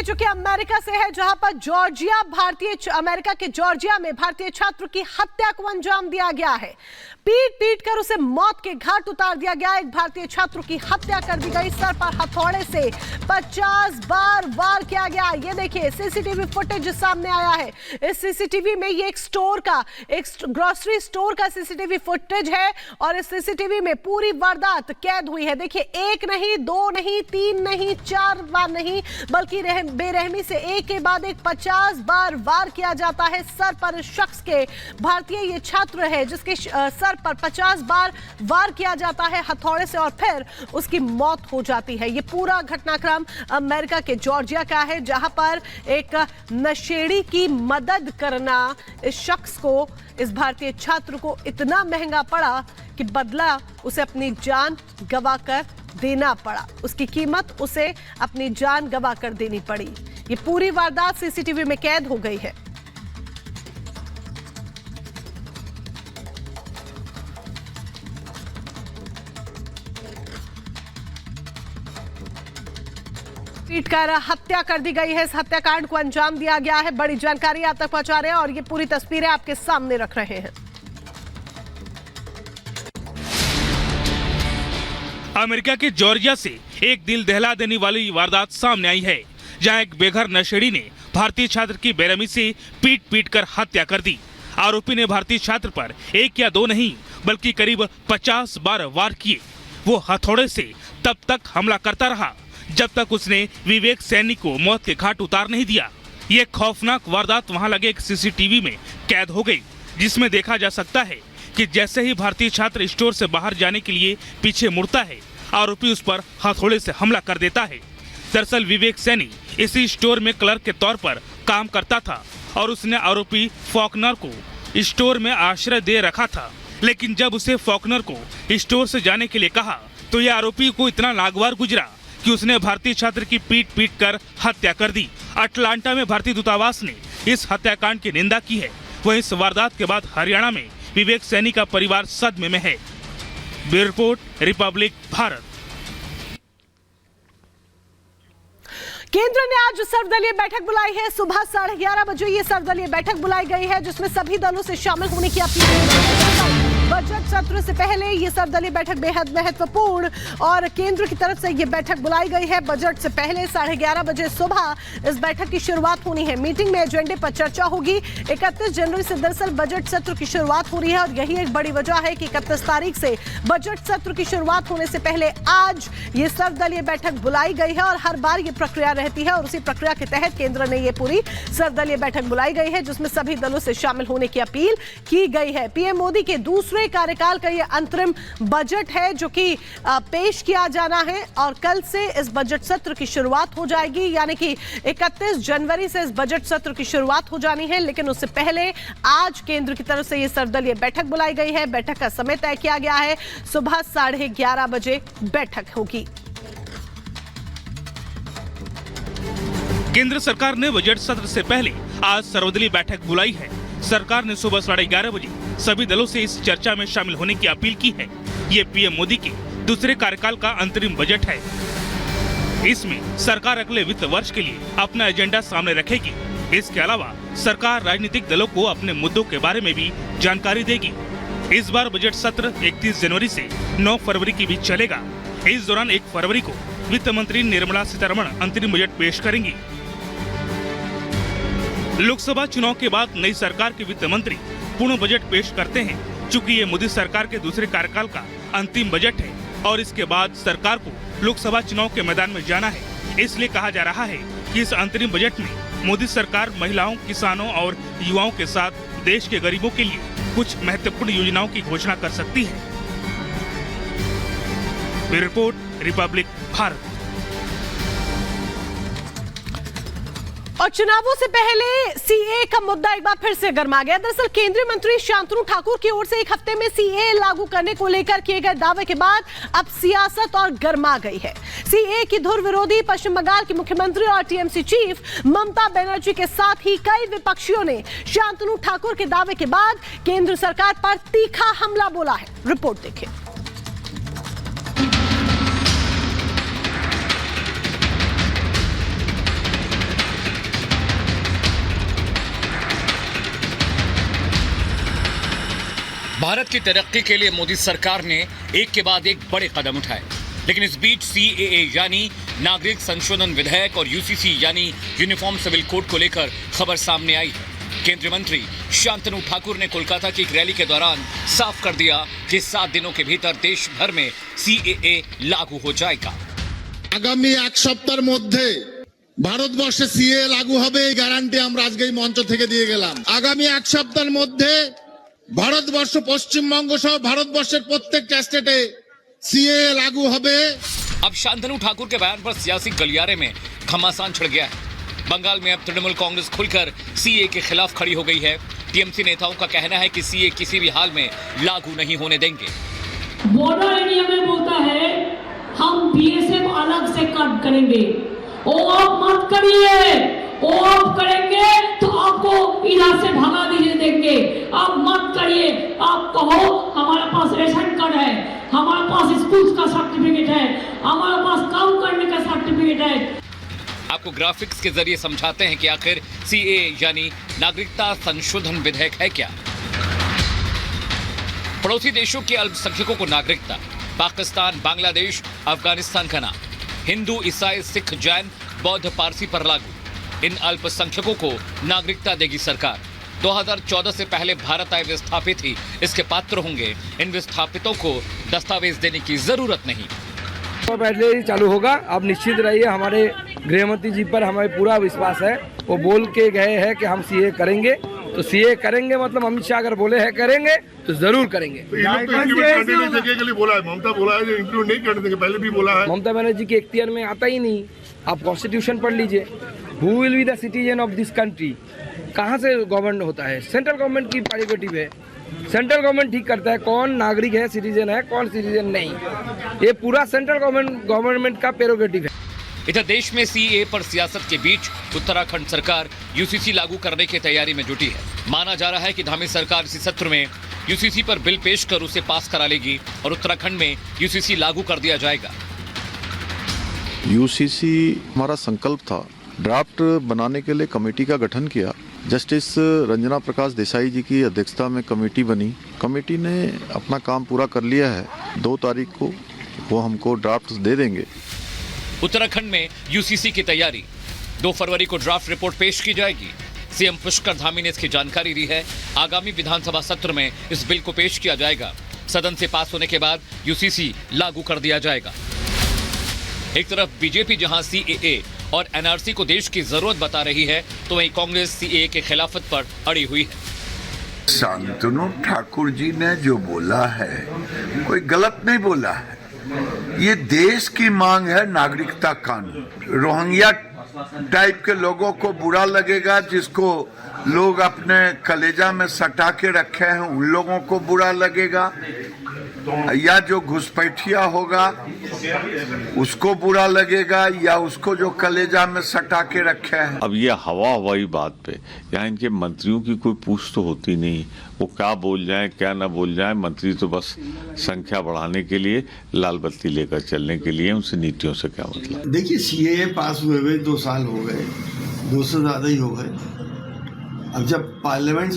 देखेंगे जो कि अमेरिका से है, जहां पर अमेरिका के जॉर्जिया में भारतीय छात्र की हत्या को अंजाम दिया गया है। पीट पीट कर उसे मौत के घाट उतार दिया गया। एक भारतीय छात्र की हत्या कर दी गई। सर पर हथौड़े से 50 बार वार किया गया। ये देखिए सीसीटीवी फुटेज सामने आया है। इस सीसीटीवी में ये एक ग्रोसरी स्टोर का सीसीटीवी फुटेज है और इस सीसीटीवी में पूरी वारदात कैद हुई है। देखिए, एक नहीं, दो नहीं, तीन नहीं, 4 बार नहीं, बल्कि बेरहमी से एक के बाद एक 50 बार वार किया जाता है सर पर। इस शख्स के, भारतीय ये छात्र है जिसके सर पर 50 बार वार किया जाता है हथौड़े से और फिर उसकी मौत हो जाती है। ये पूरा घटनाक्रम अमेरिका के जॉर्जिया का है, जहां पर एक नशेड़ी की मदद करना इस शख्स को, इस भारतीय छात्र को इतना महंगा पड़ा कि बदला उसे अपनी जान गंवाकर देना पड़ा। उसकी कीमत उसे अपनी जान गंवाकर देनी पड़ी। ये पूरी वारदात सीसीटीवी में कैद हो गई है। पीटकर हत्या कर दी गई है। इस हत्याकांड को अंजाम दिया गया है। बड़ी जानकारी आप तक पहुंचा रहे हैं और ये पूरी तस्वीरें आपके सामने रख रहे हैं। अमेरिका के जॉर्जिया से एक दिल दहला देने वाली वारदात सामने आई है, जहां एक बेघर नशेड़ी ने भारतीय छात्र की बेरहमी से पीट पीट कर हत्या कर दी। आरोपी ने भारतीय छात्र पर एक या दो नहीं बल्कि करीब 50 बार वार किए। वो हथौड़े से तब तक हमला करता रहा जब तक उसने विवेक सैनी को मौत के घाट उतार नहीं दिया। ये खौफनाक वारदात वहां लगे एक सीसीटीवी में कैद हो गई, जिसमें देखा जा सकता है कि जैसे ही भारतीय छात्र स्टोर से बाहर जाने के लिए पीछे मुड़ता है, आरोपी उस पर हथौड़े से हमला कर देता है। दरअसल विवेक सैनी इसी स्टोर में क्लर्क के तौर पर काम करता था और उसने आरोपी फॉकनर को स्टोर में आश्रय दे रखा था। लेकिन जब उसे फॉकनर को स्टोर से जाने के लिए कहा तो यह आरोपी को इतना नागवार गुजरा कि उसने भारतीय छात्र की पीट पीट कर हत्या कर दी। अटलांटा में भारतीय दूतावास ने इस हत्याकांड की निंदा की है। वहीं इस वारदात के बाद हरियाणा में विवेक सैनी का परिवार सदमे में है। Bureau report, Republic Bharat. केंद्र ने आज सर्वदलीय बैठक बुलाई है। सुबह 11:30 बजे ये सर्वदलीय बैठक बुलाई गई है, जिसमें सभी दलों से शामिल होने की अपील है। बजट सत्र से पहले ये सर्वदलीय बैठक बेहद महत्वपूर्ण और केंद्र की तरफ से ये बैठक बुलाई गई है। बजट से पहले 11:30 बजे सुबह इस बैठक की शुरुआत होनी है। मीटिंग में एजेंडे पर चर्चा होगी। 31 जनवरी से दरअसल बजट सत्र की शुरुआत हो रही है और यही एक बड़ी वजह है कि 31 तारीख से बजट सत्र की शुरुआत होने से पहले आज ये सर्वदलीय बैठक बुलाई गई है और हर बार ये प्रक्रिया रहती है और उसी प्रक्रिया के तहत केंद्र ने ये पूरी सर्वदलीय बैठक बुलाई गई है, जिसमें सभी दलों से शामिल होने की अपील की गई है। पीएम मोदी के दूसरे कार्यकाल का ये अंतरिम बजट है जो कि पेश किया जाना है और कल से इस बजट सत्र की शुरुआत हो जाएगी, यानी कि 31 जनवरी से इस बजट सत्र की शुरुआत हो जानी है। लेकिन उससे पहले आज केंद्र की तरफ से ये सर्वदलीय बैठक बुलाई गई है। बैठक का समय तय किया गया है, सुबह 11:30 बजे बैठक होगी। केंद्र सरकार ने बजट सत्र से पहले आज सर्वदलीय बैठक बुलाई है। सरकार ने सुबह 11:30 बजे सभी दलों से इस चर्चा में शामिल होने की अपील की है। ये पीएम मोदी के दूसरे कार्यकाल का अंतरिम बजट है। इसमें सरकार अगले वित्त वर्ष के लिए अपना एजेंडा सामने रखेगी। इसके अलावा सरकार राजनीतिक दलों को अपने मुद्दों के बारे में भी जानकारी देगी। इस बार बजट सत्र 31 जनवरी से 9 फरवरी की बीच चलेगा। इस दौरान 1 फरवरी को वित्त मंत्री निर्मला सीतारमण अंतरिम बजट पेश करेंगी। लोकसभा चुनाव के बाद नई सरकार के वित्त मंत्री पूर्ण बजट पेश करते हैं। चूंकि ये मोदी सरकार के दूसरे कार्यकाल का अंतिम बजट है और इसके बाद सरकार को लोकसभा चुनाव के मैदान में जाना है, इसलिए कहा जा रहा है कि इस अंतरिम बजट में मोदी सरकार महिलाओं, किसानों और युवाओं के साथ देश के गरीबों के लिए कुछ महत्वपूर्ण योजनाओं की घोषणा कर सकती है। Bureau report, Republic Bharat. और चुनावों से पहले सीए का मुद्दा एक बार फिर से गर्मा गया। दरअसल केंद्रीय मंत्री शांतनु ठाकुर की ओर से एक हफ्ते में सीए लागू करने को लेकर किए गए दावे के बाद अब सियासत और गर्मा गई है। सीए की धुर विरोधी पश्चिम बंगाल की मुख्यमंत्री और टीएमसी चीफ ममता बनर्जी के साथ ही कई विपक्षियों ने शांतनु ठाकुर के दावे के बाद केंद्र सरकार पर तीखा हमला बोला है। रिपोर्ट देखिए। भारत की तरक्की के लिए मोदी सरकार ने एक के बाद एक बड़े कदम उठाए, लेकिन इस बीच CAA यानी नागरिक संशोधन विधेयक और UCC यानी यूनिफॉर्म सिविल कोड को लेकर खबर सामने आई है। केंद्रीय मंत्री शांतनु ठाकुर ने कोलकाता की एक रैली के दौरान साफ कर दिया कि 7 दिनों के भीतर देश भर में CAA लागू हो जाएगा। आगामी 1 सप्ताहेर मध्य ভারতবর্ষে সিএ লাগু হবে এই গ্যারান্টি আমরা আজকে এই মঞ্চ থেকে দিয়ে গেলাম। আগামী 1 সপ্তাহের মধ্যে ভারতবর্ষ পশ্চিমবঙ্গ সহ ভারতবর্ষের প্রত্যেকটা স্টেটে सीए लागू হবে। अब शांतनु ठाकुर के बयान पर सियासी गलियारे में घमासान छिड़ गया है। बंगाल में अब तृणमूल कांग्रेस खुलकर CAA के खिलाफ खड़ी हो गई है। TMC नेताओं का कहना है कि CAA किसी भी हाल में लागू नहीं होने देंगे। बॉर्डर एरिया में बोलता है हम BSF अलग से कट करेंगे, वो आप मत करिए, वो आप करेंगे तो आपको इधर से भगा दीजिए देंगे, आप मत करिए। आप कहो हमारे पास रेशन कार्ड है, हमारे पास स्कूल का सर्टिफिकेट है, हमारे पास काम करने का सर्टिफिकेट है। आपको ग्राफिक्स के जरिए समझाते हैं कि आखिर CAA यानी नागरिकता संशोधन विधेयक है क्या। पड़ोसी देशों के अल्पसंख्यकों को नागरिकता, पाकिस्तान, बांग्लादेश, अफगानिस्तान का नाम, हिंदू, ईसाई, सिख, जैन, बौद्ध, पारसी पर लागू। इन अल्पसंख्यकों को नागरिकता देगी सरकार। 2014 से पहले भारत आए विस्थापित ही इसके पात्र होंगे। इन विस्थापितों को दस्तावेज देने की जरूरत नहीं। तो पहले ही चालू होगा। आप निश्चित रहिए, हमारे गृहमंत्री जी पर हमें पूरा विश्वास है। वो बोल के गए हैं कि हम CAA करेंगे, तो CAA करेंगे मतलब अमित शाह अगर बोले हैं करेंगे तो जरूर करेंगे। ममता बनर्जी के इख्तियार में आता ही नहीं। आप कॉन्स्टिट्यूशन पढ़ लीजिए, who will be the citizen of this country, कहाँ से गवर्नमेंट होता है, सेंट्रल गवर्नमेंट की प्रेरोगेटिव है। सेंट्रल गवर्नमेंट ठीक करता है कौन नागरिक है, सिटीजन है, कौन सिटीजन नहीं। ये पूरा सेंट्रल गवर्नमेंट का प्रेरोगेटिव है। इधर देश में CAA पर सियासत के बीच उत्तराखंड सरकार UCC लागू करने की तैयारी में जुटी है। माना जा रहा है कि धामी सरकार इसी सत्र में UCC पर बिल पेश कर उसे पास करा लेगी और उत्तराखंड में UCC लागू कर दिया जाएगा। UCC हमारा संकल्प था। ड्राफ्ट बनाने के लिए कमेटी का गठन किया। जस्टिस रंजना प्रकाश देसाई जी की अध्यक्षता में कमेटी बनी। कमेटी ने अपना काम पूरा कर लिया है। 2 तारीख को वो हमको ड्राफ्ट दे देंगे। उत्तराखंड में UCC की तैयारी, 2 फरवरी को ड्राफ्ट रिपोर्ट पेश की जाएगी। CM पुष्कर धामी ने इसकी जानकारी दी है। आगामी विधानसभा सत्र में इस बिल को पेश किया जाएगा। सदन से पास होने के बाद UCC लागू कर दिया जाएगा। एक तरफ बीजेपी जहां CAA और NRC को देश की जरूरत बता रही है, तो वहीं कांग्रेस CAA के खिलाफत पर अड़ी हुई है। शांतनु ठाकुर जी ने जो बोला है कोई गलत नहीं बोला है। ये देश की मांग है नागरिकता कानून। रोहिंग्या टाइप के लोगों को बुरा लगेगा, जिसको लोग अपने कलेजा में सटा के रखे हैं उन लोगों को बुरा लगेगा, या जो घुसपैठिया होगा उसको बुरा लगेगा, या उसको जो कलेजा में सटा के रखे हैं। अब ये हवाई बात पे यहाँ इनके मंत्रियों की कोई पूछ तो होती नहीं। वो क्या बोल जाए क्या ना बोल जाए, मंत्री तो बस संख्या बढ़ाने के लिए लाल बत्ती लेकर चलने के लिए, उनसे नीतियों से क्या मतलब। देखिए CAA पास हुए 2 साल हो गए, 2 से ज्यादा ही हो गए। अब जब पार्लियामेंट से